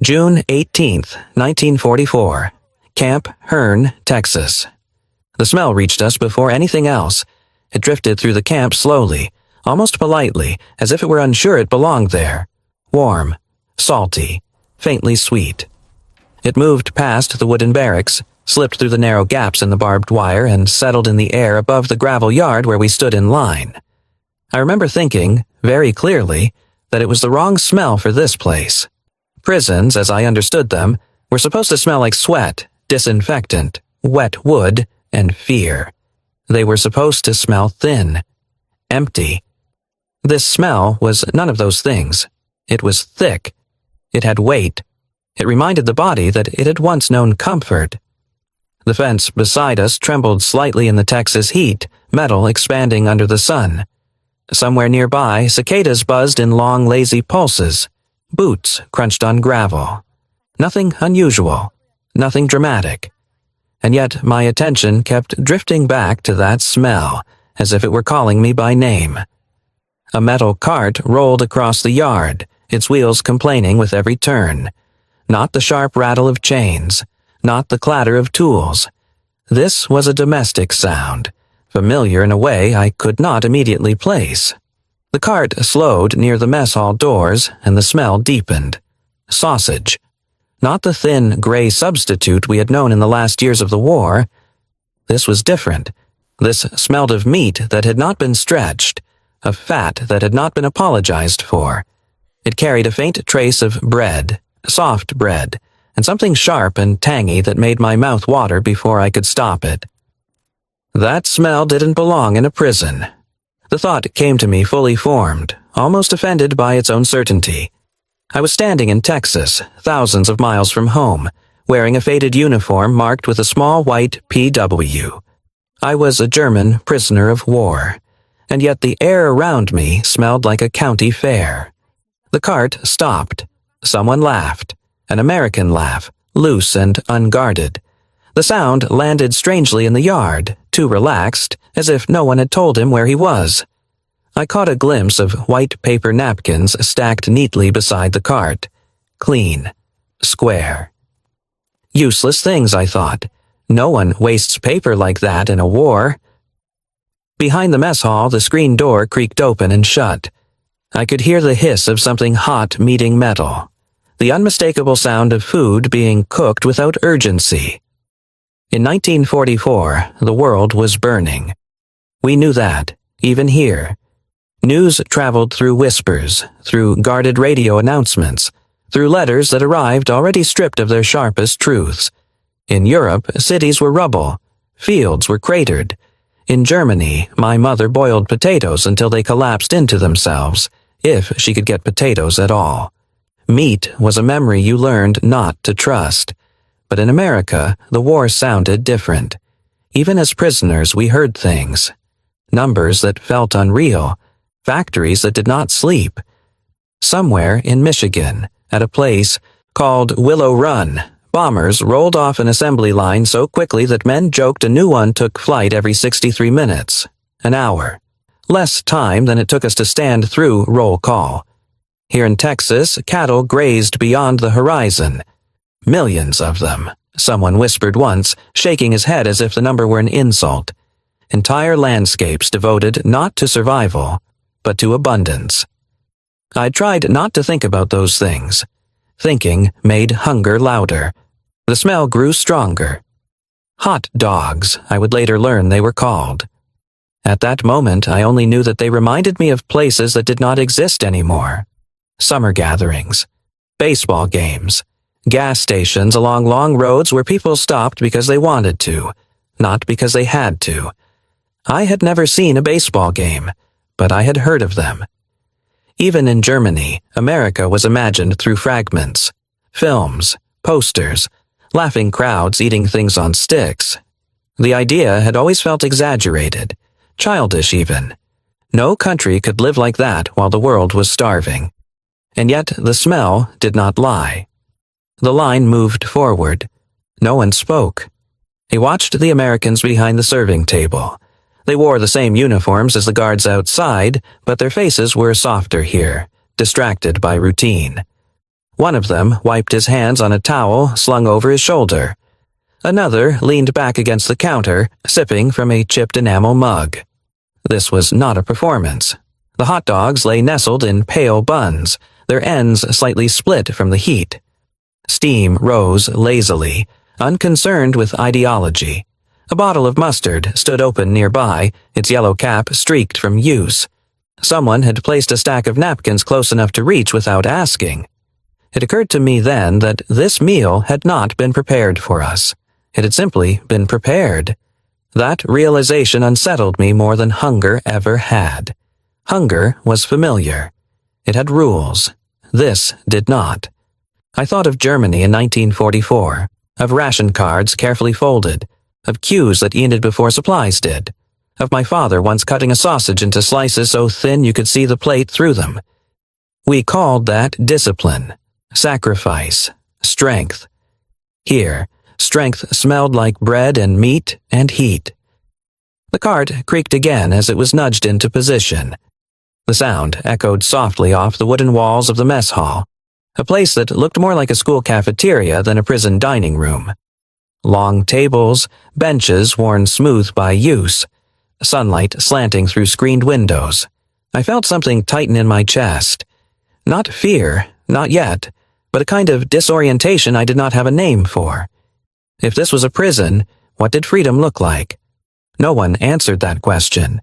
June 18th, 1944. Camp Hearn, Texas. The smell reached us before anything else. It drifted through the camp slowly, almost politely, as if it were unsure it belonged there. Warm, salty, faintly sweet. It moved past the wooden barracks, slipped through the narrow gaps in the barbed wire, and settled in the air above the gravel yard where we stood in line. I remember thinking, very clearly, that it was the wrong smell for this place. Prisons, as I understood them, were supposed to smell like sweat, disinfectant, wet wood, and fear. They were supposed to smell thin, empty. This smell was none of those things. It was thick. It had weight. It reminded the body that it had once known comfort. The fence beside us trembled slightly in the Texas heat, metal expanding under the sun. Somewhere nearby, cicadas buzzed in long, lazy pulses. Boots crunched on gravel. Nothing unusual, nothing dramatic. And yet my attention kept drifting back to that smell, as if it were calling me by name. A metal cart rolled across the yard, its wheels complaining with every turn. Not the sharp rattle of chains, not the clatter of tools. This was a domestic sound, familiar in a way I could not immediately place. The cart slowed near the mess hall doors, and the smell deepened. Sausage. Not the thin, gray substitute we had known in the last years of the war. This was different. This smelled of meat that had not been stretched, of fat that had not been apologized for. It carried a faint trace of bread, soft bread, and something sharp and tangy that made my mouth water before I could stop it. That smell didn't belong in a prison. The thought came to me fully formed, almost offended by its own certainty. I was standing in Texas, thousands of miles from home, wearing a faded uniform marked with a small white PW. I was a German prisoner of war, and yet the air around me smelled like a county fair. The cart stopped. Someone laughed, an American laugh, loose and unguarded. The sound landed strangely in the yard, too relaxed, as if no one had told him where he was. I caught a glimpse of white paper napkins stacked neatly beside the cart. Clean. Square. Useless things, I thought. No one wastes paper like that in a war. Behind the mess hall, the screen door creaked open and shut. I could hear the hiss of something hot meeting metal. The unmistakable sound of food being cooked without urgency. In 1944, the world was burning. We knew that, even here. News traveled through whispers, through guarded radio announcements, through letters that arrived already stripped of their sharpest truths. In Europe, cities were rubble, fields were cratered. In Germany, my mother boiled potatoes until they collapsed into themselves, if she could get potatoes at all. Meat was a memory you learned not to trust. But in America, the war sounded different. Even as prisoners, we heard things. Numbers that felt unreal. Factories that did not sleep. Somewhere in Michigan, at a place called Willow Run, bombers rolled off an assembly line so quickly that men joked a new one took flight every 63 minutes, an hour. Less time than it took us to stand through roll call. Here in Texas, cattle grazed beyond the horizon. Millions of them, someone whispered once, shaking his head as if the number were an insult. Entire landscapes devoted not to survival, but to abundance. I tried not to think about those things. Thinking made hunger louder. The smell grew stronger. Hot dogs, I would later learn they were called. At that moment, I only knew that they reminded me of places that did not exist anymore. Summer gatherings, baseball games, gas stations along long roads where people stopped because they wanted to, not because they had to. I had never seen a baseball game, but I had heard of them. Even in Germany, America was imagined through fragments, films, posters, laughing crowds eating things on sticks. The idea had always felt exaggerated, childish even. No country could live like that while the world was starving. And yet the smell did not lie. The line moved forward. No one spoke. He watched the Americans behind the serving table. They wore the same uniforms as the guards outside, but their faces were softer here, distracted by routine. One of them wiped his hands on a towel slung over his shoulder. Another leaned back against the counter, sipping from a chipped enamel mug. This was not a performance. The hot dogs lay nestled in pale buns, their ends slightly split from the heat. Steam rose lazily, unconcerned with ideology. A bottle of mustard stood open nearby, its yellow cap streaked from use. Someone had placed a stack of napkins close enough to reach without asking. It occurred to me then that this meal had not been prepared for us. It had simply been prepared. That realization unsettled me more than hunger ever had. Hunger was familiar. It had rules. This did not. I thought of Germany in 1944, of ration cards carefully folded, of queues that ended before supplies did, of my father once cutting a sausage into slices so thin you could see the plate through them. We called that discipline, sacrifice, strength. Here, strength smelled like bread and meat and heat. The cart creaked again as it was nudged into position. The sound echoed softly off the wooden walls of the mess hall, a place that looked more like a school cafeteria than a prison dining room. Long tables, benches worn smooth by use, sunlight slanting through screened windows. I felt something tighten in my chest. Not fear, not yet, but a kind of disorientation I did not have a name for. If this was a prison, what did freedom look like? No one answered that question.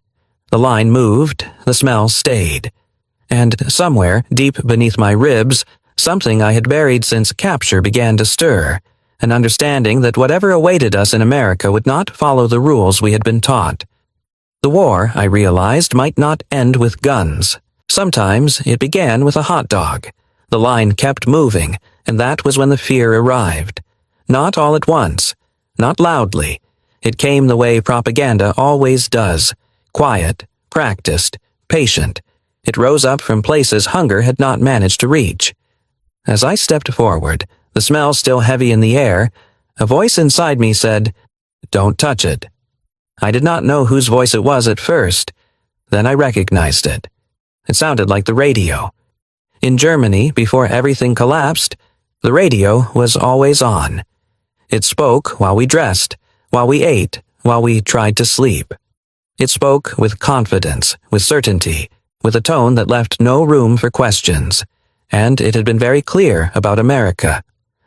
The line moved, the smell stayed. And somewhere, deep beneath my ribs, something I had buried since capture began to stir, an understanding that whatever awaited us in America would not follow the rules we had been taught. The war, I realized, might not end with guns. Sometimes it began with a hot dog. The line kept moving, and that was when the fear arrived. Not all at once, not loudly. It came the way propaganda always does, quiet, practiced, patient. It rose up from places hunger had not managed to reach. As I stepped forward, the smell still heavy in the air, a voice inside me said, "Don't touch it." I did not know whose voice it was at first. Then I recognized it. It sounded like the radio. In Germany, before everything collapsed, the radio was always on. It spoke while we dressed, while we ate, while we tried to sleep. It spoke with confidence, with certainty, with a tone that left no room for questions. And it had been very clear about America.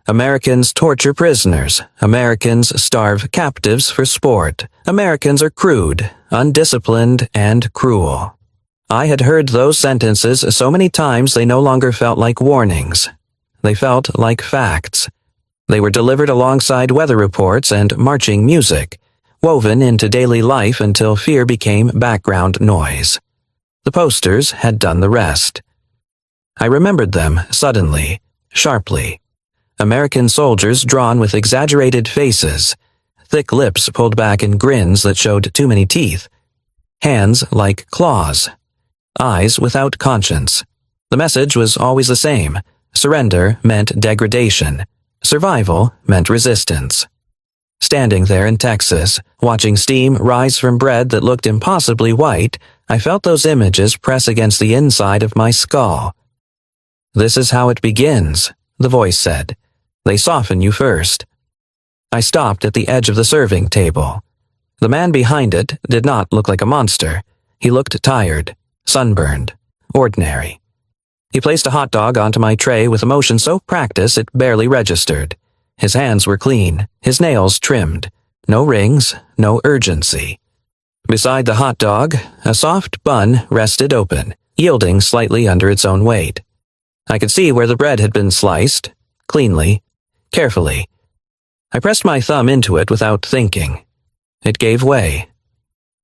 Americans torture prisoners. Americans starve captives for sport. Americans are crude, undisciplined, and cruel. I had heard those sentences so many times they no longer felt like warnings. They felt like facts. They were delivered alongside weather reports and marching music, woven into daily life until fear became background noise. The posters had done the rest. I remembered them suddenly, sharply. American soldiers drawn with exaggerated faces, thick lips pulled back in grins that showed too many teeth, hands like claws, eyes without conscience. The message was always the same. Surrender meant degradation. Survival meant resistance. Standing there in Texas, watching steam rise from bread that looked impossibly white, I felt those images press against the inside of my skull. "This is how it begins," the voice said. "They soften you first." I stopped at the edge of the serving table. The man behind it did not look like a monster. He looked tired, sunburned, ordinary. He placed a hot dog onto my tray with a motion so practiced it barely registered. His hands were clean, his nails trimmed. No rings, no urgency. Beside the hot dog, a soft bun rested open, yielding slightly under its own weight. I could see where the bread had been sliced, cleanly, carefully. I pressed my thumb into it without thinking. It gave way.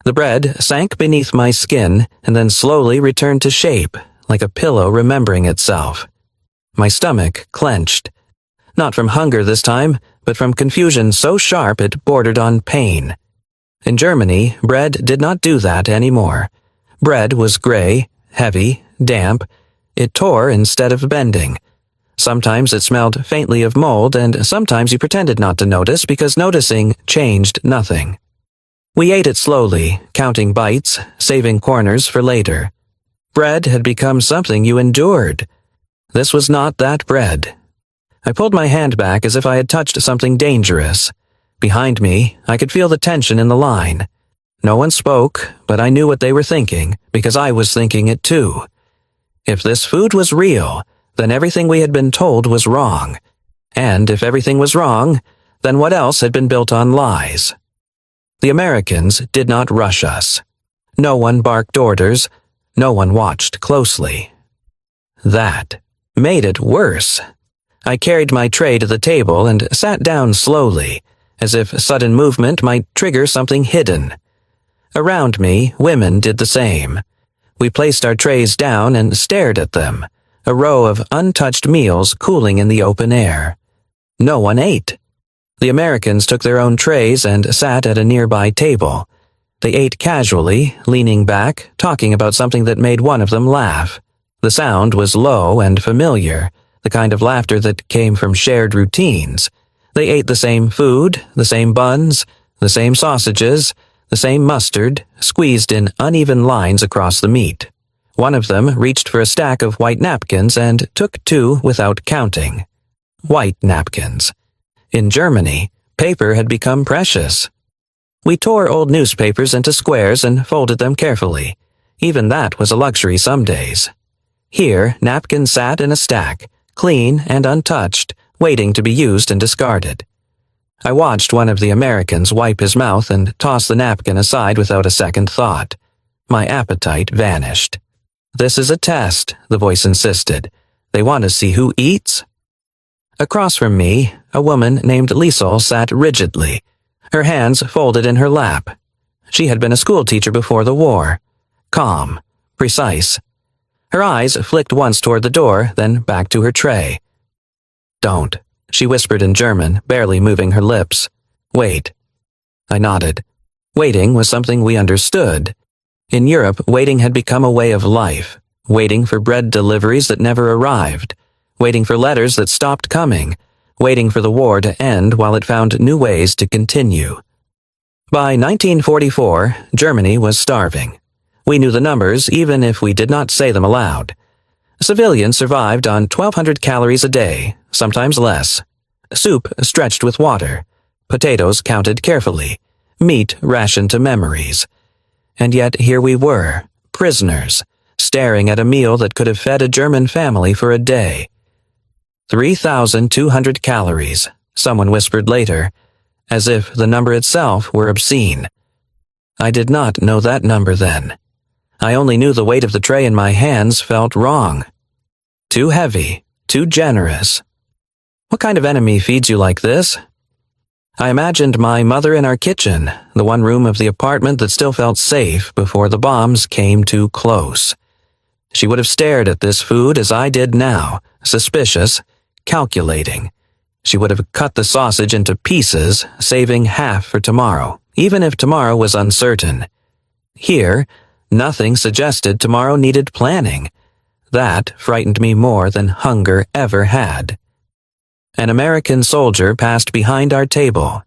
The bread sank beneath my skin and then slowly returned to shape, like a pillow remembering itself. My stomach clenched. Not from hunger this time, but from confusion so sharp it bordered on pain. In Germany, bread did not do that anymore. Bread was gray, heavy, damp. It tore instead of bending. Sometimes it smelled faintly of mold, and sometimes you pretended not to notice because noticing changed nothing. We ate it slowly, counting bites, saving corners for later. Bread had become something you endured. This was not that bread. I pulled my hand back as if I had touched something dangerous. Behind me, I could feel the tension in the line. No one spoke, but I knew what they were thinking, because I was thinking it too. If this food was real, then everything we had been told was wrong. And if everything was wrong, then what else had been built on lies? The Americans did not rush us. No one barked orders. No one watched closely. That made it worse. I carried my tray to the table and sat down slowly, as if sudden movement might trigger something hidden. Around me, women did the same. We placed our trays down and stared at them, a row of untouched meals cooling in the open air. No one ate. The Americans took their own trays and sat at a nearby table. They ate casually, leaning back, talking about something that made one of them laugh. The sound was low and familiar, the kind of laughter that came from shared routines. They ate the same food, the same buns, the same sausages, the same mustard, squeezed in uneven lines across the meat. One of them reached for a stack of white napkins and took two without counting. White napkins. In Germany, paper had become precious. We tore old newspapers into squares and folded them carefully. Even that was a luxury some days. Here, napkins sat in a stack, clean and untouched, waiting to be used and discarded. I watched one of the Americans wipe his mouth and toss the napkin aside without a second thought. My appetite vanished. "This is a test," the voice insisted. "They want to see who eats." Across from me, a woman named Liesel sat rigidly, her hands folded in her lap. She had been a schoolteacher before the war. Calm, precise. Her eyes flicked once toward the door, then back to her tray. "Don't," she whispered in German, barely moving her lips. "Wait." I nodded. Waiting was something we understood. In Europe, waiting had become a way of life, waiting for bread deliveries that never arrived, waiting for letters that stopped coming, waiting for the war to end while it found new ways to continue. By 1944, Germany was starving. We knew the numbers even if we did not say them aloud. Civilians survived on 1,200 calories a day, sometimes less. Soup stretched with water. Potatoes counted carefully. Meat rationed to memories. And yet here we were, prisoners, staring at a meal that could have fed a German family for a day. 3,200 calories, someone whispered later, as if the number itself were obscene. I did not know that number then. I only knew the weight of the tray in my hands felt wrong. Too heavy, too generous. What kind of enemy feeds you like this? I imagined my mother in our kitchen, the one room of the apartment that still felt safe before the bombs came too close. She would have stared at this food as I did now, suspicious, calculating. She would have cut the sausage into pieces, saving half for tomorrow, even if tomorrow was uncertain. Here, nothing suggested tomorrow needed planning. That frightened me more than hunger ever had. An American soldier passed behind our table.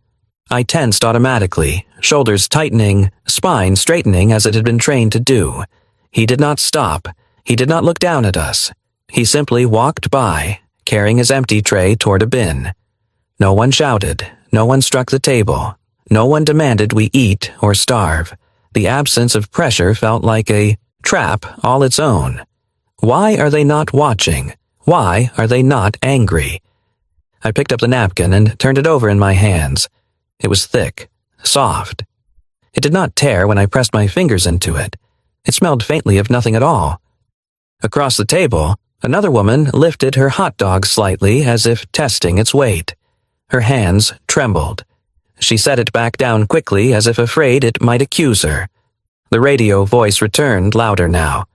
I tensed automatically, shoulders tightening, spine straightening as it had been trained to do. He did not stop. He did not look down at us. He simply walked by, carrying his empty tray toward a bin. No one shouted. No one struck the table. No one demanded we eat or starve. The absence of pressure felt like a trap all its own. Why are they not watching? Why are they not angry? I picked up the napkin and turned it over in my hands. It was thick, soft. It did not tear when I pressed my fingers into it. It smelled faintly of nothing at all. Across the table, another woman lifted her hot dog slightly as if testing its weight. Her hands trembled. She set it back down quickly as if afraid it might accuse her. The radio voice returned louder now.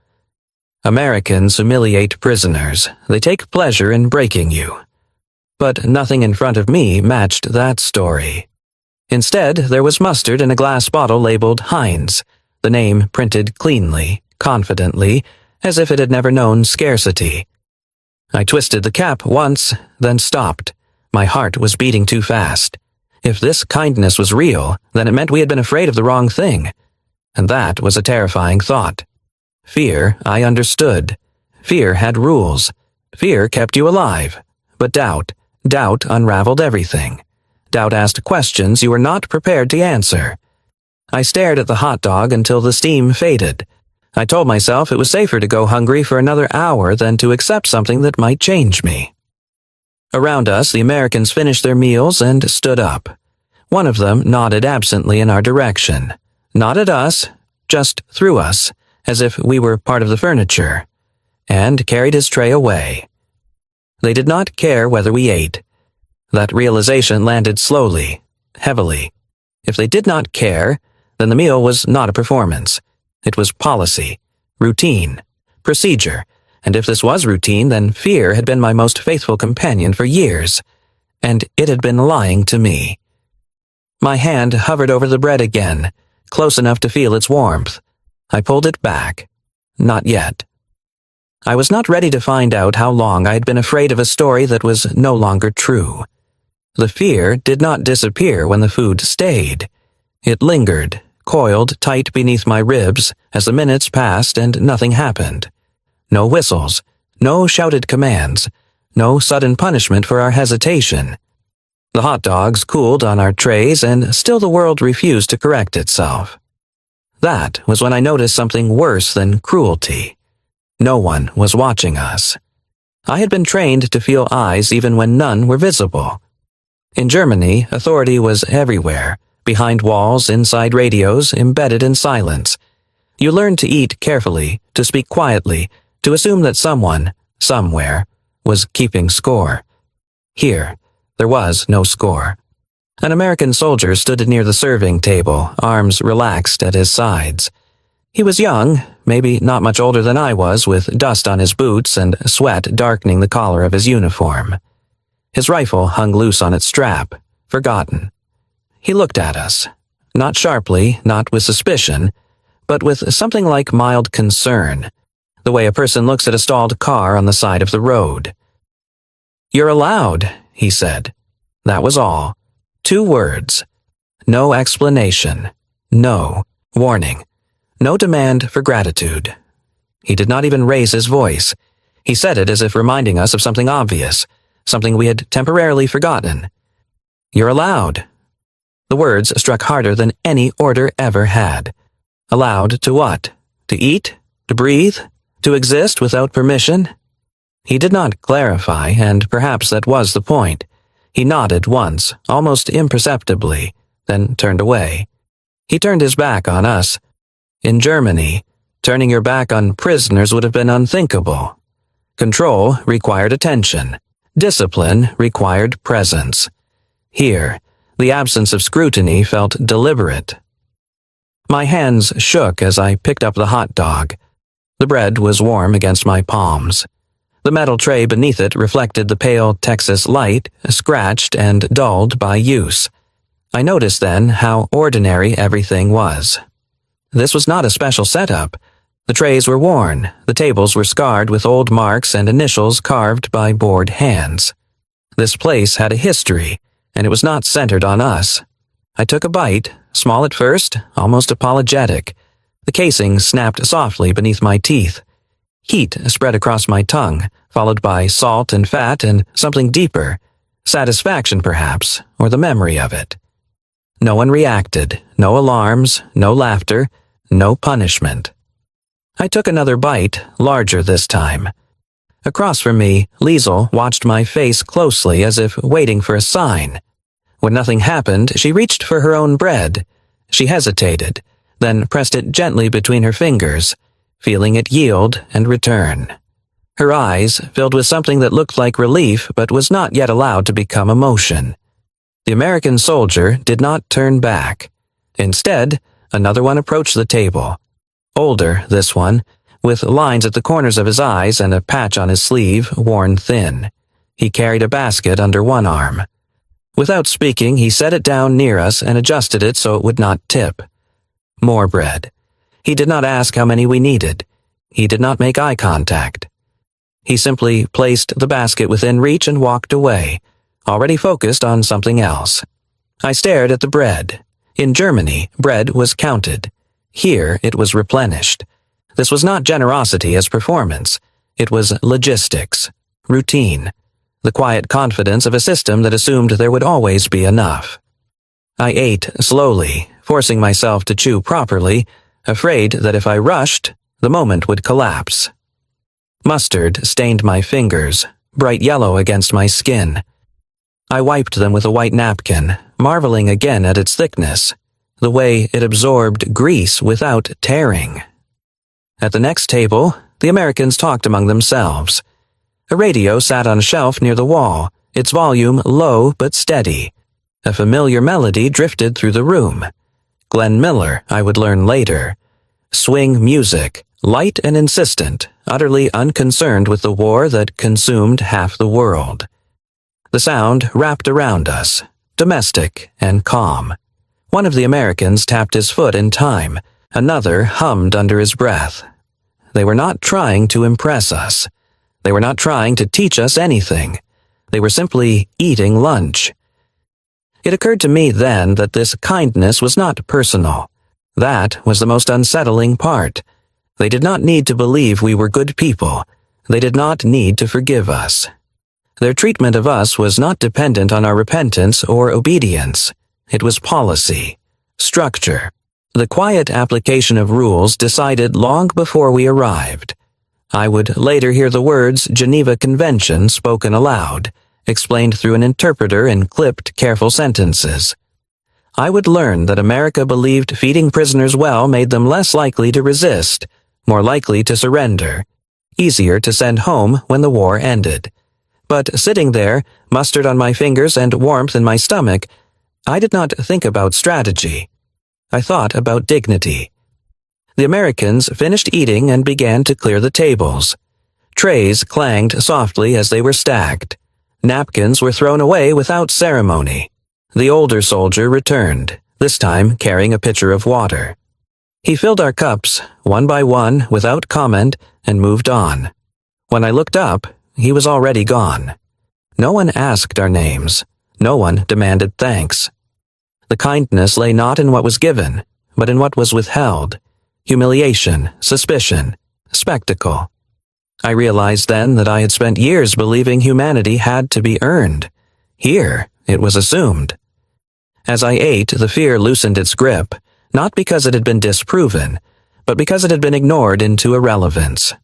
"Americans humiliate prisoners. They take pleasure in breaking you." But nothing in front of me matched that story. Instead, there was mustard in a glass bottle labeled Heinz, the name printed cleanly, confidently, as if it had never known scarcity. I twisted the cap once, then stopped. My heart was beating too fast. If this kindness was real, then it meant we had been afraid of the wrong thing. And that was a terrifying thought. Fear, I understood. Fear had rules. Fear kept you alive, but doubt unraveled everything. Doubt asked questions you were not prepared to answer. I stared at the hot dog until the steam faded. I told myself it was safer to go hungry for another hour than to accept something that might change me. Around us, the Americans finished their meals and stood up. One of them nodded absently in our direction. Not at us, just through us, as if we were part of the furniture, and carried his tray away. They did not care whether we ate. That realization landed slowly, heavily. If they did not care, then the meal was not a performance. It was policy, routine, procedure, and if this was routine, then fear had been my most faithful companion for years, and it had been lying to me. My hand hovered over the bread again, close enough to feel its warmth. I pulled it back. Not yet. I was not ready to find out how long I had been afraid of a story that was no longer true. The fear did not disappear when the food stayed. It lingered, coiled tight beneath my ribs as the minutes passed and nothing happened. No whistles, no shouted commands, no sudden punishment for our hesitation. The hot dogs cooled on our trays and still the world refused to correct itself. That was when I noticed something worse than cruelty. No one was watching us. I had been trained to feel eyes even when none were visible. In Germany, authority was everywhere, behind walls, inside radios, embedded in silence. You learned to eat carefully, to speak quietly, to assume that someone, somewhere, was keeping score. Here, there was no score. An American soldier stood near the serving table, arms relaxed at his sides. He was young, maybe not much older than I was, with dust on his boots and sweat darkening the collar of his uniform. His rifle hung loose on its strap, forgotten. He looked at us, not sharply, not with suspicion, but with something like mild concern, the way a person looks at a stalled car on the side of the road. "You're allowed," he said. That was all. 2 words. No explanation. No warning. No demand for gratitude. He did not even raise his voice. He said it as if reminding us of something obvious, something we had temporarily forgotten. "You're allowed." The words struck harder than any order ever had. Allowed to what? To eat? To breathe? To exist without permission? He did not clarify, and perhaps that was the point. He nodded once, almost imperceptibly, then turned away. He turned his back on us. In Germany, turning your back on prisoners would have been unthinkable. Control required attention. Discipline required presence. Here, the absence of scrutiny felt deliberate. My hands shook as I picked up the hot dog. The bread was warm against my palms. The metal tray beneath it reflected the pale Texas light, scratched and dulled by use. I noticed then how ordinary everything was. This was not a special setup. The trays were worn, the tables were scarred with old marks and initials carved by bored hands. This place had a history, and it was not centered on us. I took a bite, small at first, almost apologetic. The casing snapped softly beneath my teeth. Heat spread across my tongue, followed by salt and fat and something deeper, satisfaction perhaps, or the memory of it. No one reacted, no alarms, no laughter, no punishment. I took another bite, larger this time. Across from me, Liesel watched my face closely as if waiting for a sign. When nothing happened, she reached for her own bread. She hesitated, then pressed it gently between her fingers, feeling it yield and return. Her eyes filled with something that looked like relief but was not yet allowed to become emotion. The American soldier did not turn back. Instead, another one approached the table. Older, this one, with lines at the corners of his eyes and a patch on his sleeve worn thin. He carried a basket under one arm. Without speaking, he set it down near us and adjusted it so it would not tip. More bread. He did not ask how many we needed. He did not make eye contact. He simply placed the basket within reach and walked away, already focused on something else. I stared at the bread. In Germany, bread was counted. Here, it was replenished. This was not generosity as performance. It was logistics. Routine. The quiet confidence of a system that assumed there would always be enough. I ate slowly, forcing myself to chew properly, afraid that if I rushed, the moment would collapse. Mustard stained my fingers, bright yellow against my skin. I wiped them with a white napkin, marveling again at its thickness, the way it absorbed grease without tearing. At the next table, the Americans talked among themselves. A radio sat on a shelf near the wall, its volume low but steady. A familiar melody drifted through the room. Glenn Miller, I would learn later. Swing music, light and insistent, utterly unconcerned with the war that consumed half the world. The sound wrapped around us, domestic and calm. One of the Americans tapped his foot in time, another hummed under his breath. They were not trying to impress us. They were not trying to teach us anything. They were simply eating lunch. It occurred to me then that this kindness was not personal. That was the most unsettling part. They did not need to believe we were good people. They did not need to forgive us. Their treatment of us was not dependent on our repentance or obedience. It was policy, structure, the quiet application of rules decided long before we arrived. I would later hear the words Geneva Convention spoken aloud, explained through an interpreter in clipped, careful sentences. I would learn that America believed feeding prisoners well made them less likely to resist, more likely to surrender, easier to send home when the war ended. But sitting there, mustard on my fingers and warmth in my stomach, I did not think about strategy. I thought about dignity. The Americans finished eating and began to clear the tables. Trays clanged softly as they were stacked. Napkins were thrown away without ceremony. The older soldier returned, this time carrying a pitcher of water. He filled our cups, one by one, without comment, and moved on. When I looked up, he was already gone. No one asked our names. No one demanded thanks. The kindness lay not in what was given, but in what was withheld. Humiliation, suspicion, spectacle. I realized then that I had spent years believing humanity had to be earned. Here, it was assumed. As I ate, the fear loosened its grip, not because it had been disproven, but because it had been ignored into irrelevance.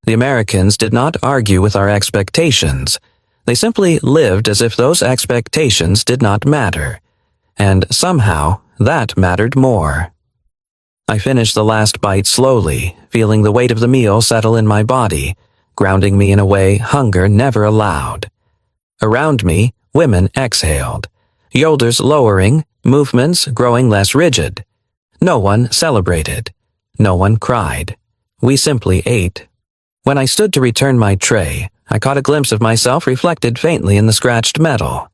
The Americans did not argue with our expectations. They simply lived as if those expectations did not matter. And somehow, that mattered more. I finished the last bite slowly, feeling the weight of the meal settle in my body, grounding me in a way hunger never allowed. Around me, women exhaled, shoulders lowering, movements growing less rigid. No one celebrated. No one cried. We simply ate. When I stood to return my tray, I caught a glimpse of myself reflected faintly in the scratched metal.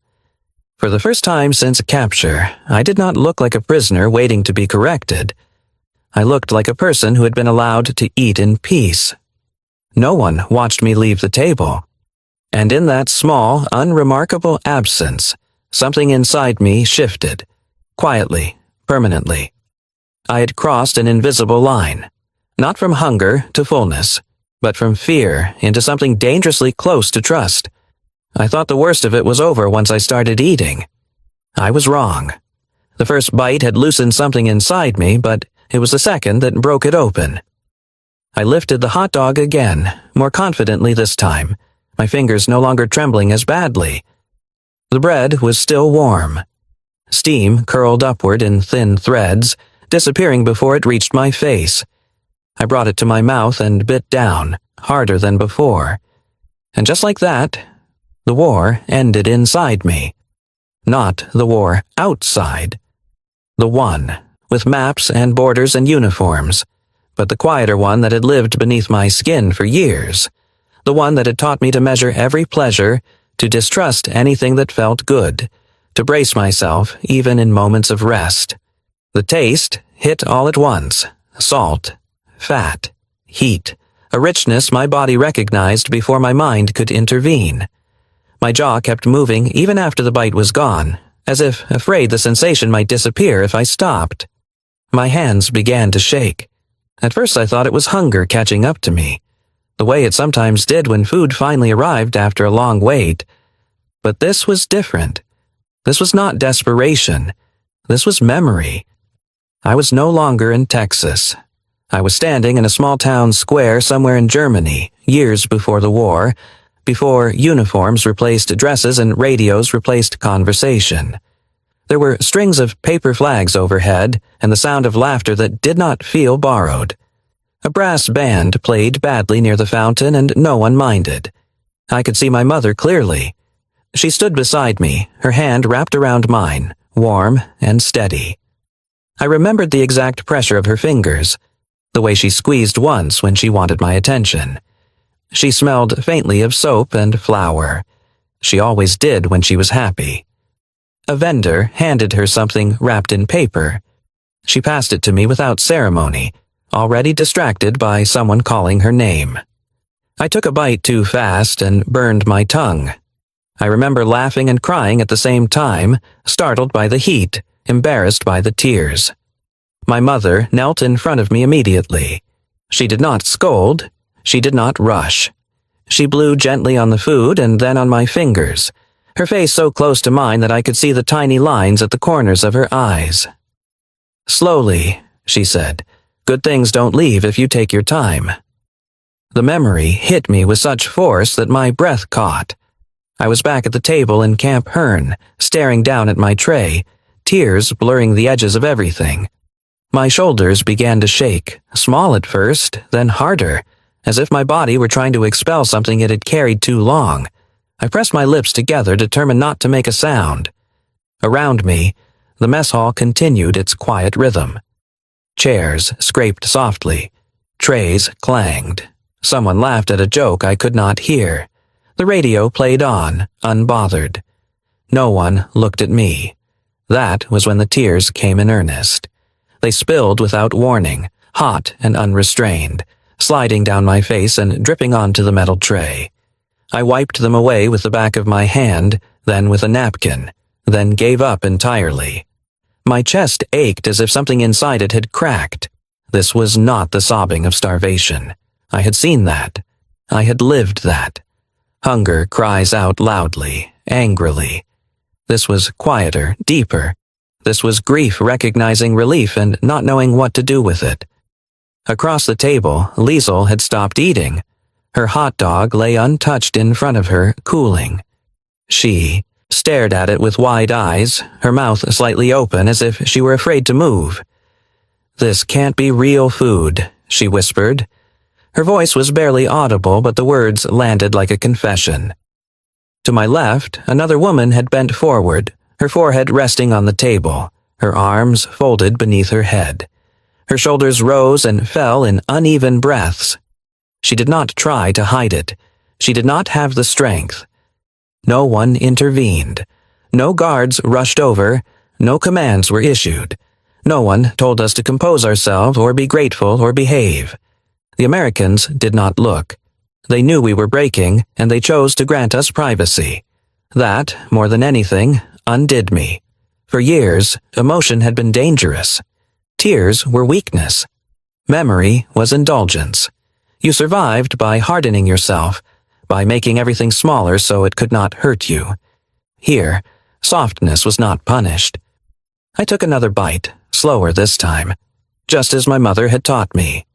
For the first time since capture, I did not look like a prisoner waiting to be corrected. I looked like a person who had been allowed to eat in peace. No one watched me leave the table. And in that small, unremarkable absence, something inside me shifted, quietly, permanently. I had crossed an invisible line, not from hunger to fullness, but from fear into something dangerously close to trust. I thought the worst of it was over once I started eating. I was wrong. The first bite had loosened something inside me, but it was the second that broke it open. I lifted the hot dog again, more confidently this time, my fingers no longer trembling as badly. The bread was still warm. Steam curled upward in thin threads, disappearing before it reached my face. I brought it to my mouth and bit down, harder than before. And just like that, the war ended inside me. Not the war outside. The one, with maps and borders and uniforms, but the quieter one that had lived beneath my skin for years. The one that had taught me to measure every pleasure, to distrust anything that felt good, to brace myself even in moments of rest. The taste hit all at once, salt, fat, heat, a richness my body recognized before my mind could intervene. My jaw kept moving even after the bite was gone, as if afraid the sensation might disappear if I stopped. My hands began to shake. At first I thought it was hunger catching up to me. the way it sometimes did when food finally arrived after a long wait. But this was different. This was not desperation. This was memory. I was no longer in Texas. I was standing in a small town square somewhere in Germany, years before the war, before uniforms replaced dresses and radios replaced conversation. There were strings of paper flags overhead and the sound of laughter that did not feel borrowed. A brass band played badly near the fountain and no one minded. I could see my mother clearly. She stood beside me, her hand wrapped around mine, warm and steady. I remembered the exact pressure of her fingers, the way she squeezed once when she wanted my attention. She smelled faintly of soap and flour. She always did when she was happy. A vendor handed her something wrapped in paper. She passed it to me without ceremony, already distracted by someone calling her name. I took a bite too fast and burned my tongue. I remember laughing and crying at the same time, startled by the heat, embarrassed by the tears. My mother knelt in front of me immediately. She did not scold. She did not rush. She blew gently on the food and then on my fingers, her face so close to mine that I could see the tiny lines at the corners of her eyes. "Slowly," she said. "Good things don't leave if you take your time." The memory hit me with such force that my breath caught. I was back at the table in Camp Hearn, staring down at my tray, tears blurring the edges of everything. My shoulders began to shake, small at first, then harder, as if my body were trying to expel something it had carried too long. I pressed my lips together, determined not to make a sound. Around me, the mess hall continued its quiet rhythm. Chairs scraped softly. Trays clanged. Someone laughed at a joke I could not hear. The radio played on, unbothered. No one looked at me. That was when the tears came in earnest. They spilled without warning, hot and unrestrained, sliding down my face and dripping onto the metal tray. I wiped them away with the back of my hand, then with a napkin, then gave up entirely. My chest ached as if something inside it had cracked. This was not the sobbing of starvation. I had seen that. I had lived that. Hunger cries out loudly, angrily. This was quieter, deeper. This was grief recognizing relief and not knowing what to do with it. Across the table, Liesel had stopped eating. Her hot dog lay untouched in front of her, cooling. She stared at it with wide eyes, her mouth slightly open as if she were afraid to move. "This can't be real food," she whispered. Her voice was barely audible, but the words landed like a confession. To my left, another woman had bent forward, her forehead resting on the table, her arms folded beneath her head. Her shoulders rose and fell in uneven breaths. She did not try to hide it. She did not have the strength. No one intervened. No guards rushed over. No commands were issued. No one told us to compose ourselves or be grateful or behave. The Americans did not look. They knew we were breaking, and they chose to grant us privacy. That, more than anything, undid me. For years, emotion had been dangerous. Tears were weakness. Memory was indulgence. You survived by hardening yourself, by making everything smaller so it could not hurt you. Here, softness was not punished. I took another bite, slower this time, just as my mother had taught me.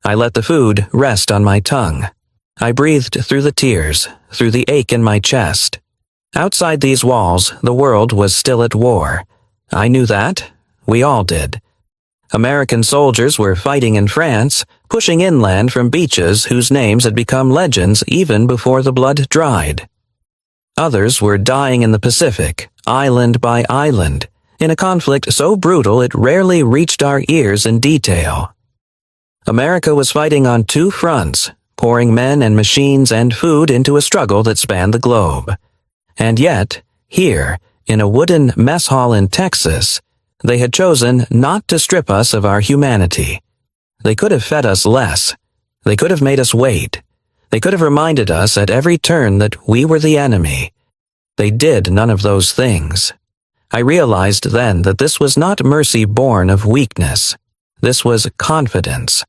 I let the food rest on my tongue. I breathed through the tears, through the ache in my chest. Outside these walls, the world was still at war. I knew that. We all did. American soldiers were fighting in France, pushing inland from beaches whose names had become legends even before the blood dried. Others were dying in the Pacific, island by island, in a conflict so brutal it rarely reached our ears in detail. America was fighting on two fronts, pouring men and machines and food into a struggle that spanned the globe. And yet, here, in a wooden mess hall in Texas, they had chosen not to strip us of our humanity. They could have fed us less. They could have made us wait. They could have reminded us at every turn that we were the enemy. They did none of those things. I realized then that this was not mercy born of weakness. This was confidence.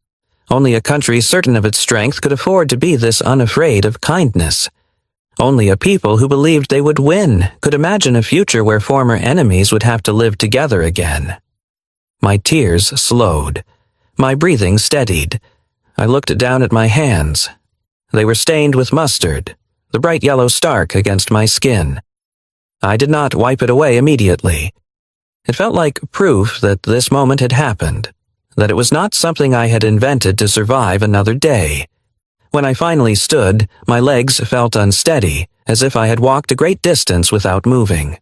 Only a country certain of its strength could afford to be this unafraid of kindness. Only a people who believed they would win could imagine a future where former enemies would have to live together again. My tears slowed. My breathing steadied. I looked down at my hands. They were stained with mustard, the bright yellow stark against my skin. I did not wipe it away immediately. It felt like proof that this moment had happened, that it was not something I had invented to survive another day. When I finally stood, my legs felt unsteady, as if I had walked a great distance without moving.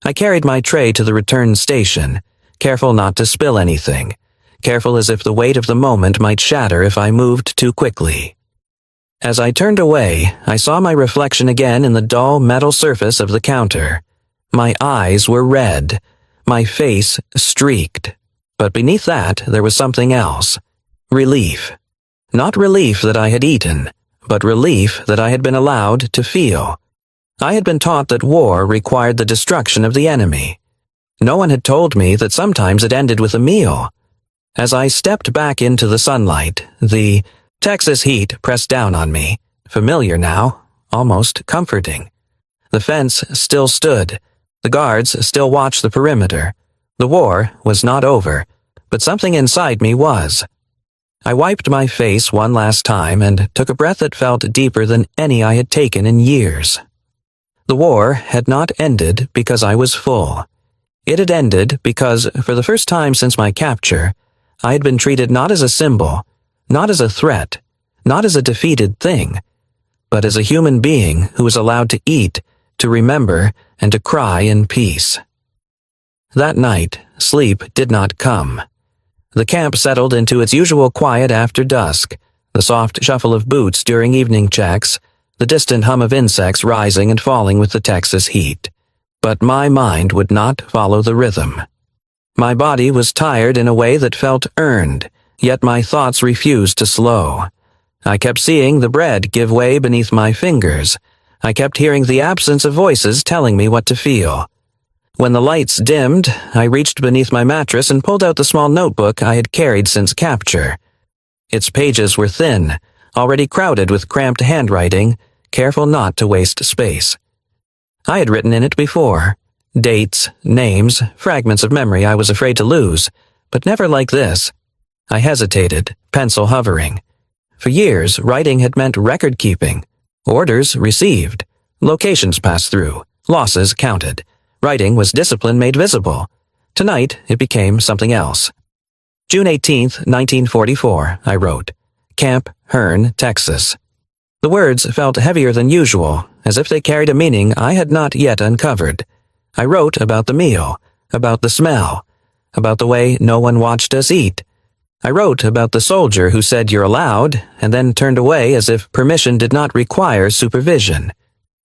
I carried my tray to the return station, careful not to spill anything, careful as if the weight of the moment might shatter if I moved too quickly. As I turned away, I saw my reflection again in the dull metal surface of the counter. My eyes were red, my face streaked, but beneath that there was something else. Relief. Not relief that I had eaten, but relief that I had been allowed to feel. I had been taught that war required the destruction of the enemy. No one had told me that sometimes it ended with a meal. As I stepped back into the sunlight, the Texas heat pressed down on me, familiar now, almost comforting. The fence still stood. The guards still watched the perimeter. The war was not over, but something inside me was. I wiped my face one last time and took a breath that felt deeper than any I had taken in years. The war had not ended because I was full. It had ended because, for the first time since my capture, I had been treated not as a symbol, not as a threat, not as a defeated thing, but as a human being who was allowed to eat, to remember, and to cry in peace. That night, sleep did not come. The camp settled into its usual quiet after dusk, the soft shuffle of boots during evening checks, the distant hum of insects rising and falling with the Texas heat. But my mind would not follow the rhythm. My body was tired in a way that felt earned, yet my thoughts refused to slow. I kept seeing the bread give way beneath my fingers. I kept hearing the absence of voices telling me what to feel. When the lights dimmed, I reached beneath my mattress and pulled out the small notebook I had carried since capture. Its pages were thin, already crowded with cramped handwriting, careful not to waste space. I had written in it before. Dates, names, fragments of memory I was afraid to lose, but never like this. I hesitated, pencil hovering. For years, writing had meant record-keeping. Orders received. Locations passed through. Losses counted. Writing was discipline made visible. Tonight, it became something else. June 18, 1944, I wrote. Camp Hearn, Texas. The words felt heavier than usual, as if they carried a meaning I had not yet uncovered. I wrote about the meal, about the smell, about the way no one watched us eat. I wrote about the soldier who said you're allowed, and then turned away as if permission did not require supervision.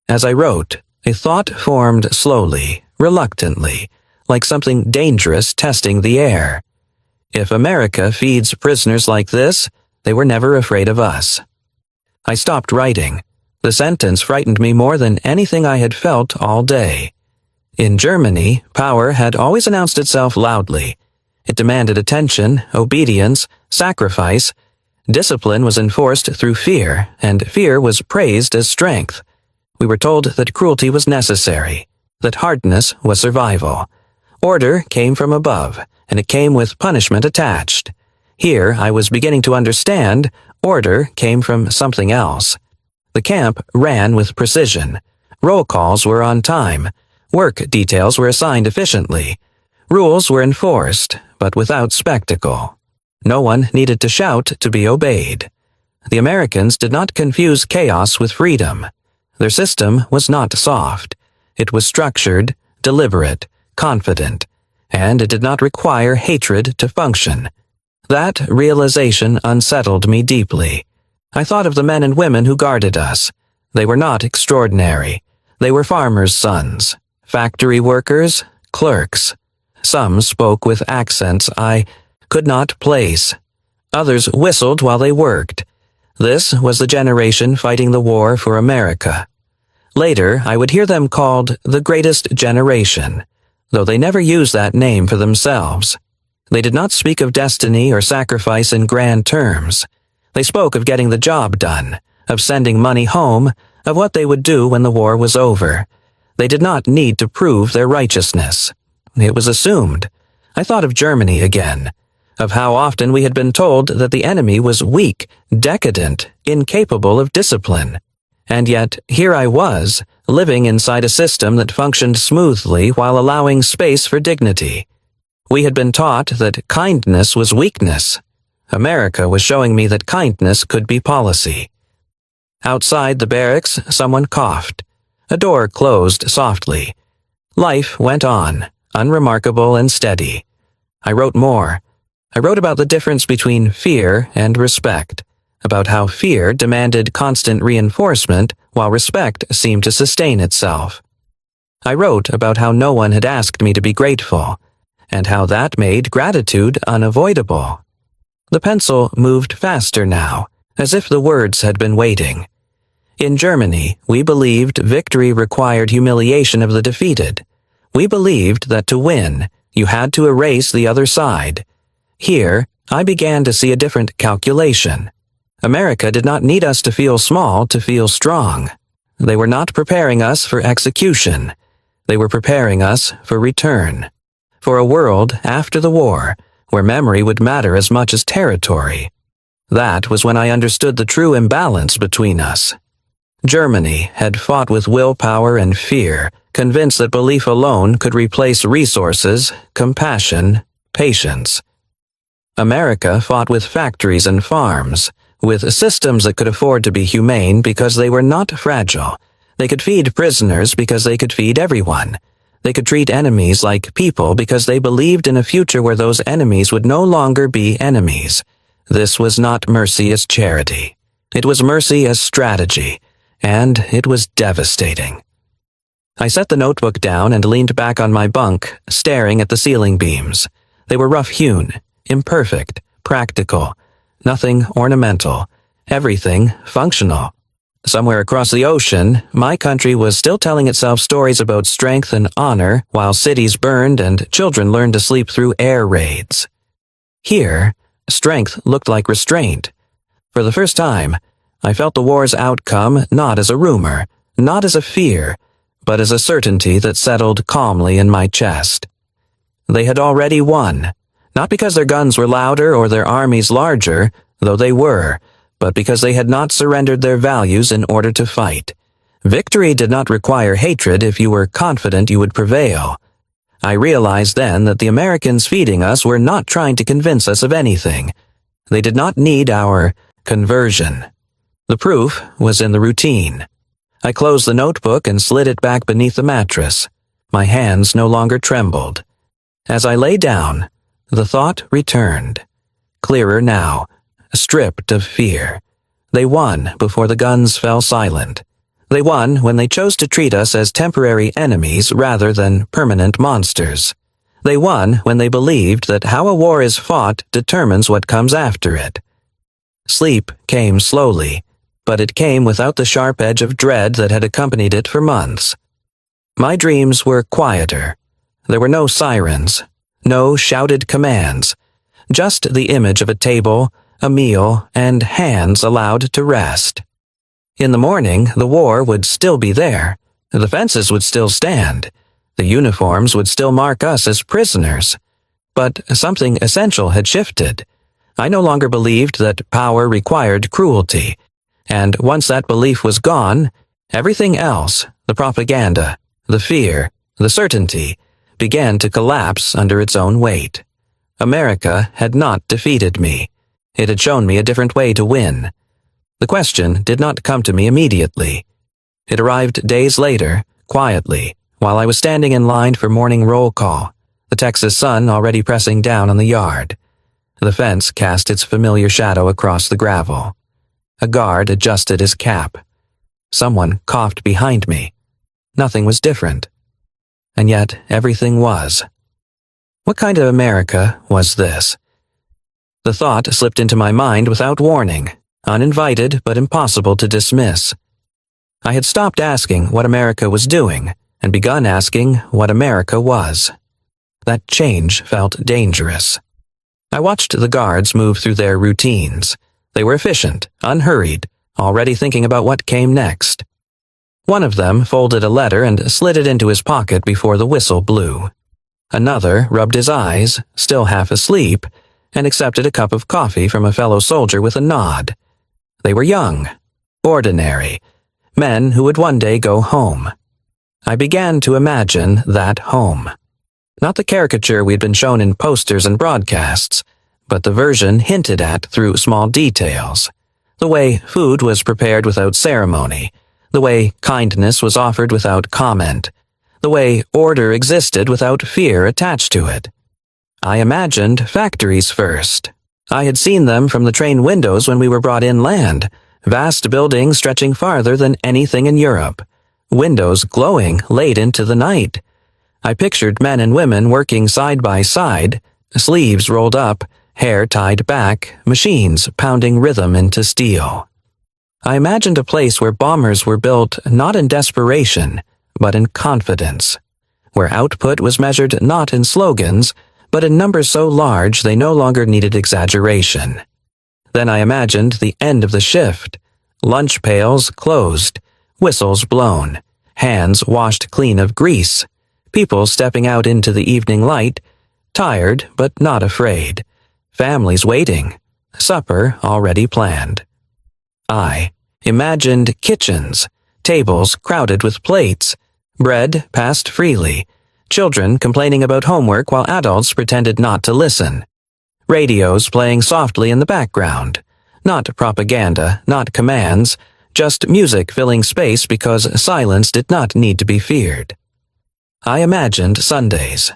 As I wrote, a thought formed slowly, reluctantly, like something dangerous testing the air. If America feeds prisoners like this, they were never afraid of us. I stopped writing. The sentence frightened me more than anything I had felt all day. In Germany, power had always announced itself loudly. It demanded attention, obedience, sacrifice. Discipline was enforced through fear, and fear was praised as strength. We were told that cruelty was necessary, that hardness was survival. Order came from above, and it came with punishment attached. Here, I was beginning to understand, order came from something else. The camp ran with precision. Roll calls were on time. Work details were assigned efficiently. Rules were enforced, but without spectacle. No one needed to shout to be obeyed. The Americans did not confuse chaos with freedom. Their system was not soft. It was structured, deliberate, confident, and it did not require hatred to function. That realization unsettled me deeply. I thought of the men and women who guarded us. They were not extraordinary. They were farmers' sons, factory workers, clerks. Some spoke with accents I could not place. Others whistled while they worked. This was the generation fighting the war for America. Later, I would hear them called the greatest generation, though they never used that name for themselves. They did not speak of destiny or sacrifice in grand terms. They spoke of getting the job done, of sending money home, of what they would do when the war was over. They did not need to prove their righteousness. It was assumed. I thought of Germany again, of how often we had been told that the enemy was weak, decadent, incapable of discipline. And yet, here I was, living inside a system that functioned smoothly while allowing space for dignity. We had been taught that kindness was weakness. America was showing me that kindness could be policy. Outside the barracks, someone coughed. A door closed softly. Life went on, unremarkable and steady. I wrote more. I wrote about the difference between fear and respect, about how fear demanded constant reinforcement while respect seemed to sustain itself. I wrote about how no one had asked me to be grateful, and how that made gratitude unavoidable. The pencil moved faster now, as if the words had been waiting. In Germany, we believed victory required humiliation of the defeated. We believed that to win, you had to erase the other side. Here, I began to see a different calculation. America did not need us to feel small to feel strong. They were not preparing us for execution. They were preparing us for return. For a world after the war, where memory would matter as much as territory. That was when I understood the true imbalance between us. Germany had fought with willpower and fear, convinced that belief alone could replace resources, compassion, patience. America fought with factories and farms, with systems that could afford to be humane because they were not fragile. They could feed prisoners because they could feed everyone. They could treat enemies like people because they believed in a future where those enemies would no longer be enemies. This was not mercy as charity. It was mercy as strategy, and it was devastating. I set the notebook down and leaned back on my bunk, staring at the ceiling beams. They were rough-hewn, imperfect, practical, nothing ornamental, everything functional. Somewhere across the ocean, my country was still telling itself stories about strength and honor while cities burned and children learned to sleep through air raids. Here, strength looked like restraint. For the first time, I felt the war's outcome not as a rumor, not as a fear, but as a certainty that settled calmly in my chest. They had already won, not because their guns were louder or their armies larger, though they were, but because they had not surrendered their values in order to fight. Victory did not require hatred if you were confident you would prevail. I realized then that the Americans feeding us were not trying to convince us of anything. They did not need our conversion. The proof was in the routine. I closed the notebook and slid it back beneath the mattress. My hands no longer trembled. As I lay down, the thought returned. Clearer now, stripped of fear. They won before the guns fell silent. They won when they chose to treat us as temporary enemies rather than permanent monsters. They won when they believed that how a war is fought determines what comes after it. Sleep came slowly, but it came without the sharp edge of dread that had accompanied it for months. My dreams were quieter. There were no sirens, no shouted commands, just the image of a table, a meal, and hands allowed to rest. In the morning, the war would still be there. The fences would still stand. The uniforms would still mark us as prisoners. But something essential had shifted. I no longer believed that power required cruelty. And once that belief was gone, everything else, the propaganda, the fear, the certainty, began to collapse under its own weight. America had not defeated me. It had shown me a different way to win. The question did not come to me immediately. It arrived days later, quietly, while I was standing in line for morning roll call, the Texas sun already pressing down on the yard. The fence cast its familiar shadow across the gravel. A guard adjusted his cap. Someone coughed behind me. Nothing was different. And yet everything was. What kind of America was this? The thought slipped into my mind without warning, uninvited but impossible to dismiss. I had stopped asking what America was doing and begun asking what America was. That change felt dangerous. I watched the guards move through their routines. They were efficient, unhurried, already thinking about what came next. One of them folded a letter and slid it into his pocket before the whistle blew. Another rubbed his eyes, still half asleep, and accepted a cup of coffee from a fellow soldier with a nod. They were young, ordinary, men who would one day go home. I began to imagine that home. Not the caricature we'd been shown in posters and broadcasts, but the version hinted at through small details. The way food was prepared without ceremony, the way kindness was offered without comment, the way order existed without fear attached to it. I imagined factories first. I had seen them from the train windows when we were brought inland, vast buildings stretching farther than anything in Europe, windows glowing late into the night. I pictured men and women working side by side, sleeves rolled up, hair tied back, machines pounding rhythm into steel. I imagined a place where bombers were built not in desperation, but in confidence, where output was measured not in slogans, but in numbers so large they no longer needed exaggeration. Then I imagined the end of the shift, lunch pails closed, whistles blown, hands washed clean of grease, people stepping out into the evening light, tired but not afraid, families waiting, supper already planned. I imagined kitchens, tables crowded with plates, bread passed freely, children complaining about homework while adults pretended not to listen, radios playing softly in the background, not propaganda, not commands, just music filling space because silence did not need to be feared. I imagined Sundays.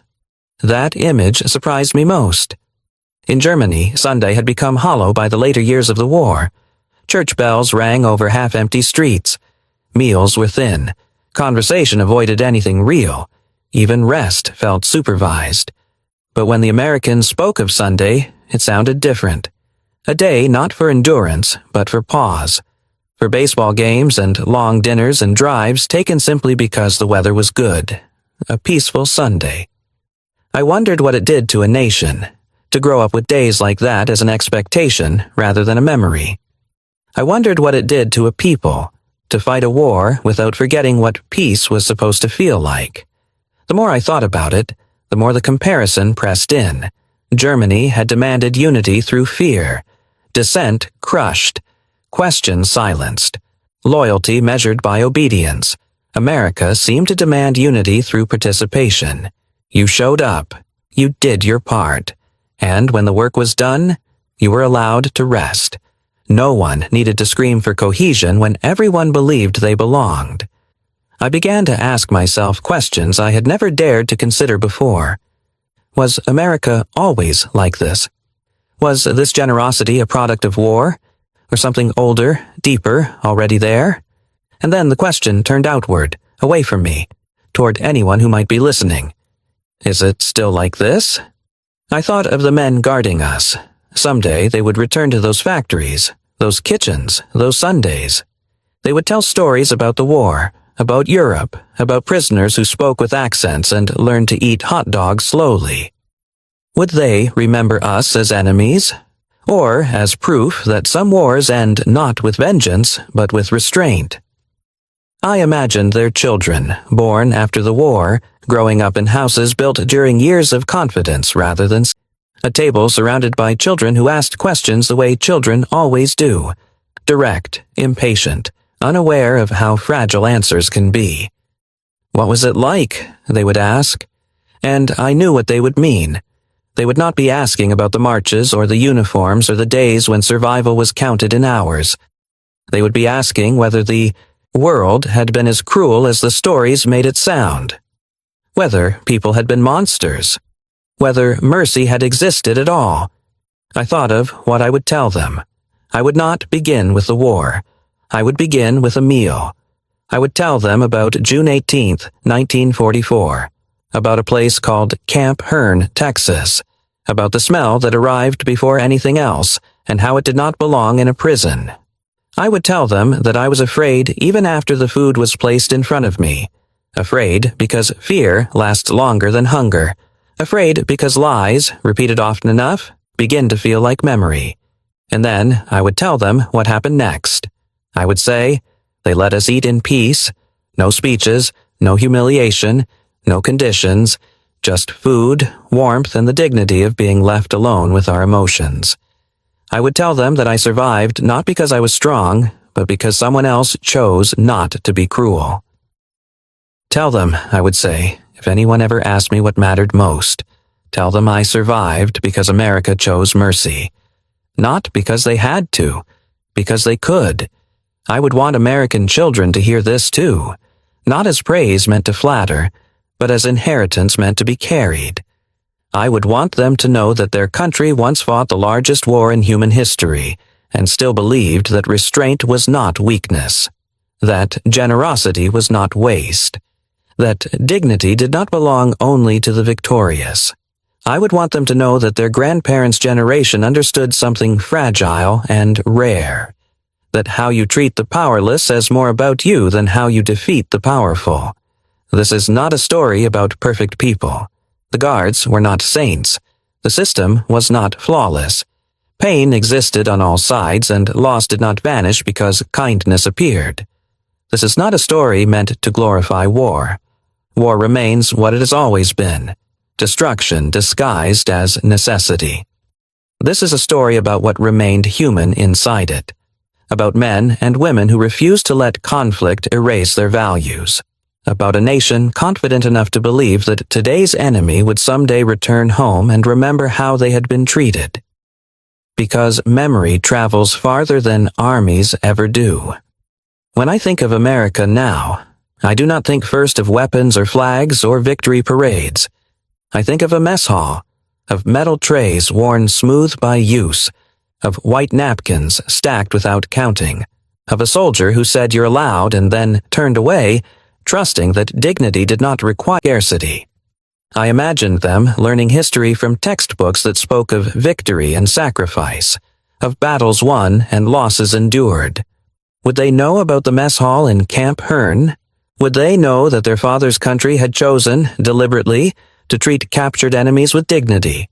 That image surprised me most. In Germany, Sunday had become hollow by the later years of the war. Church bells rang over half-empty streets. Meals were thin. Conversation avoided anything real. Even rest felt supervised. But when the Americans spoke of Sunday, it sounded different. A day not for endurance, but for pause. For baseball games and long dinners and drives taken simply because the weather was good. A peaceful Sunday. I wondered what it did to a nation, to grow up with days like that as an expectation rather than a memory. I wondered what it did to a people, to fight a war without forgetting what peace was supposed to feel like. The more I thought about it, the more the comparison pressed in. Germany had demanded unity through fear, dissent crushed, questions silenced, loyalty measured by obedience. America seemed to demand unity through participation. You showed up, you did your part, and when the work was done, you were allowed to rest. No one needed to scream for cohesion when everyone believed they belonged. I began to ask myself questions I had never dared to consider before. Was America always like this? Was this generosity a product of war, or something older, deeper, already there? And then the question turned outward, away from me, toward anyone who might be listening. Is it still like this? I thought of the men guarding us. Someday they would return to those factories, those kitchens, those Sundays. They would tell stories about the war, about Europe, about prisoners who spoke with accents and learned to eat hot dogs slowly. Would they remember us as enemies? Or as proof that some wars end not with vengeance, but with restraint? I imagined their children, born after the war, growing up in houses built during years of confidence rather than a table surrounded by children who asked questions the way children always do, direct, impatient, unaware of how fragile answers can be. What was it like? They would ask. And I knew what they would mean. They would not be asking about the marches or the uniforms or the days when survival was counted in hours. They would be asking whether the world had been as cruel as the stories made it sound, whether people had been monsters, whether mercy had existed at all. I thought of what I would tell them. I would not begin with the war. I would begin with a meal. I would tell them about June 18th, 1944, about a place called Camp Hearn, Texas, about the smell that arrived before anything else, and how it did not belong in a prison. I would tell them that I was afraid even after the food was placed in front of me. Afraid because fear lasts longer than hunger. Afraid because lies, repeated often enough, begin to feel like memory. And then I would tell them what happened next. I would say, they let us eat in peace, no speeches, no humiliation, no conditions, just food, warmth, and the dignity of being left alone with our emotions. I would tell them that I survived not because I was strong, but because someone else chose not to be cruel. Tell them, I would say, if anyone ever asked me what mattered most, tell them I survived because America chose mercy. Not because they had to, because they could. I would want American children to hear this too, not as praise meant to flatter, but as inheritance meant to be carried. I would want them to know that their country once fought the largest war in human history, and still believed that restraint was not weakness, that generosity was not waste, that dignity did not belong only to the victorious. I would want them to know that their grandparents' generation understood something fragile and rare, that how you treat the powerless says more about you than how you defeat the powerful. This is not a story about perfect people. The guards were not saints. The system was not flawless. Pain existed on all sides, and loss did not vanish because kindness appeared. This is not a story meant to glorify war. War remains what it has always been, destruction disguised as necessity. This is a story about what remained human inside it, about men and women who refused to let conflict erase their values, about a nation confident enough to believe that today's enemy would someday return home and remember how they had been treated. Because memory travels farther than armies ever do. When I think of America now, I do not think first of weapons or flags or victory parades. I think of a mess hall, of metal trays worn smooth by use, of white napkins stacked without counting, of a soldier who said you're allowed and then turned away, trusting that dignity did not require scarcity. I imagined them learning history from textbooks that spoke of victory and sacrifice, of battles won and losses endured. Would they know about the mess hall in Camp Hearn? Would they know that their father's country had chosen, deliberately, to treat captured enemies with dignity?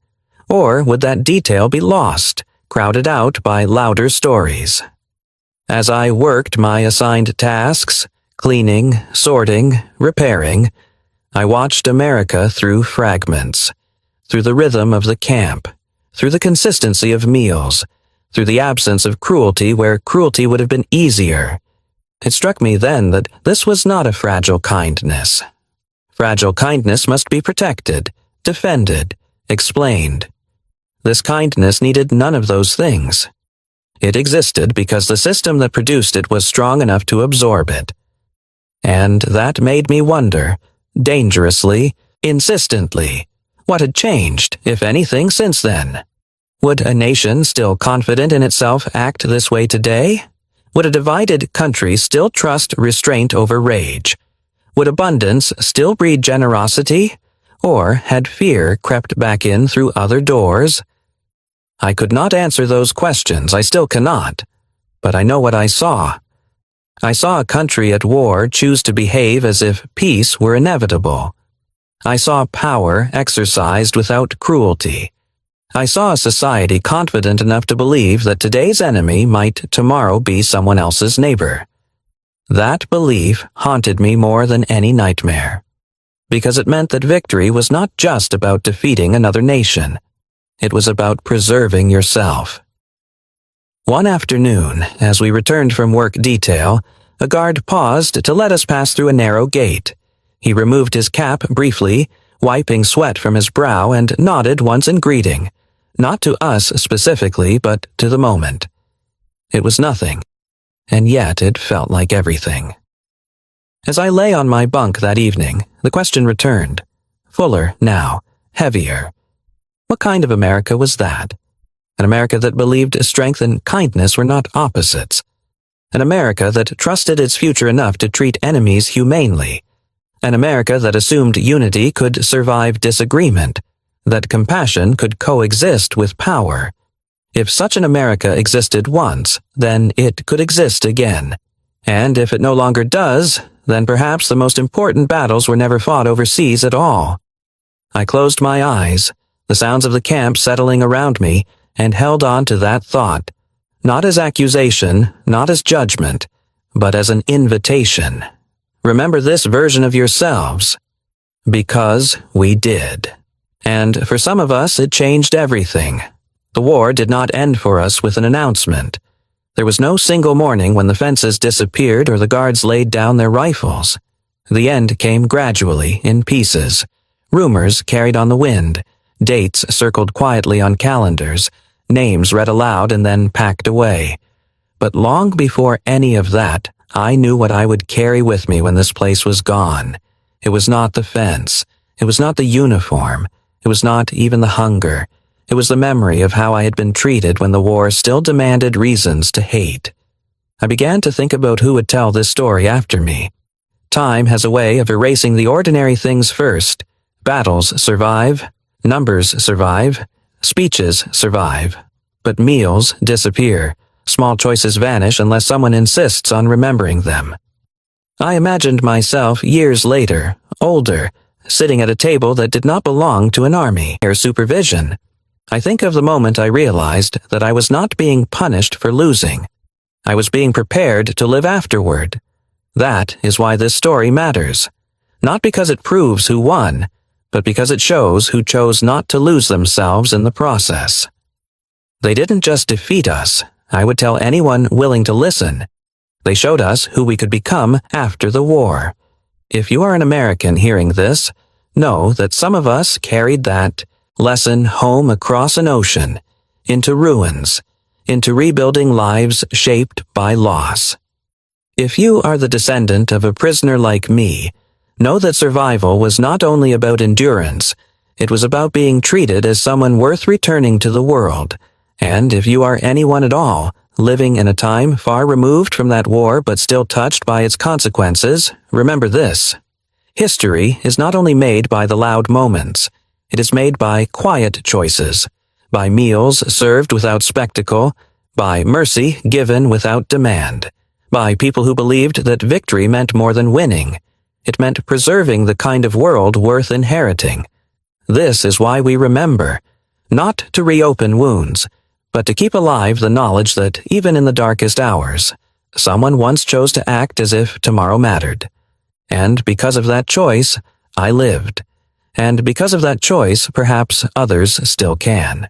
Or would that detail be lost, crowded out by louder stories? As I worked my assigned tasks, cleaning, sorting, repairing, I watched America through fragments, through the rhythm of the camp, through the consistency of meals, through the absence of cruelty where cruelty would have been easier. It struck me then that this was not a fragile kindness. Fragile kindness must be protected, defended, explained. This kindness needed none of those things. It existed because the system that produced it was strong enough to absorb it. And that made me wonder, dangerously, insistently, what had changed, if anything, since then. Would a nation still confident in itself act this way today? Would a divided country still trust restraint over rage? Would abundance still breed generosity? Or had fear crept back in through other doors? I could not answer those questions, I still cannot. But I know what I saw. I saw a country at war choose to behave as if peace were inevitable. I saw power exercised without cruelty. I saw a society confident enough to believe that today's enemy might tomorrow be someone else's neighbor. That belief haunted me more than any nightmare, because it meant that victory was not just about defeating another nation. It was about preserving yourself. One afternoon, as we returned from work detail, a guard paused to let us pass through a narrow gate. He removed his cap briefly, wiping sweat from his brow, and nodded once in greeting, not to us specifically, but to the moment. It was nothing, and yet it felt like everything. As I lay on my bunk that evening, the question returned, fuller now, heavier. What kind of America was that? An America that believed strength and kindness were not opposites. An America that trusted its future enough to treat enemies humanely. An America that assumed unity could survive disagreement, that compassion could coexist with power. If such an America existed once, then it could exist again. And if it no longer does, then perhaps the most important battles were never fought overseas at all. I closed my eyes, the sounds of the camp settling around me, and held on to that thought, not as accusation, not as judgment, but as an invitation. Remember this version of yourselves. Because we did. And for some of us, it changed everything. The war did not end for us with an announcement. There was no single morning when the fences disappeared or the guards laid down their rifles. The end came gradually, in pieces. Rumors carried on the wind, dates circled quietly on calendars, names read aloud and then packed away. But long before any of that, I knew what I would carry with me when this place was gone. It was not the fence. It was not the uniform. It was not even the hunger. It was the memory of how I had been treated when the war still demanded reasons to hate. I began to think about who would tell this story after me. Time has a way of erasing the ordinary things first. Battles survive, numbers survive, speeches survive. But meals disappear. Small choices vanish unless someone insists on remembering them. I imagined myself years later, older, sitting at a table that did not belong to an army or supervision. I think of the moment I realized that I was not being punished for losing. I was being prepared to live afterward. That is why this story matters. Not because it proves who won, but because it shows who chose not to lose themselves in the process. They didn't just defeat us, I would tell anyone willing to listen. They showed us who we could become after the war. If you are an American hearing this, know that some of us carried that lesson home across an ocean, into ruins, into rebuilding lives shaped by loss. If you are the descendant of a prisoner like me, know that survival was not only about endurance, it was about being treated as someone worth returning to the world. And if you are anyone at all, living in a time far removed from that war but still touched by its consequences, remember this. History is not only made by the loud moments, it is made by quiet choices, by meals served without spectacle, by mercy given without demand, by people who believed that victory meant more than winning. It meant preserving the kind of world worth inheriting. This is why we remember, not to reopen wounds, but to keep alive the knowledge that even in the darkest hours, someone once chose to act as if tomorrow mattered. And because of that choice, I lived. And because of that choice, perhaps others still can.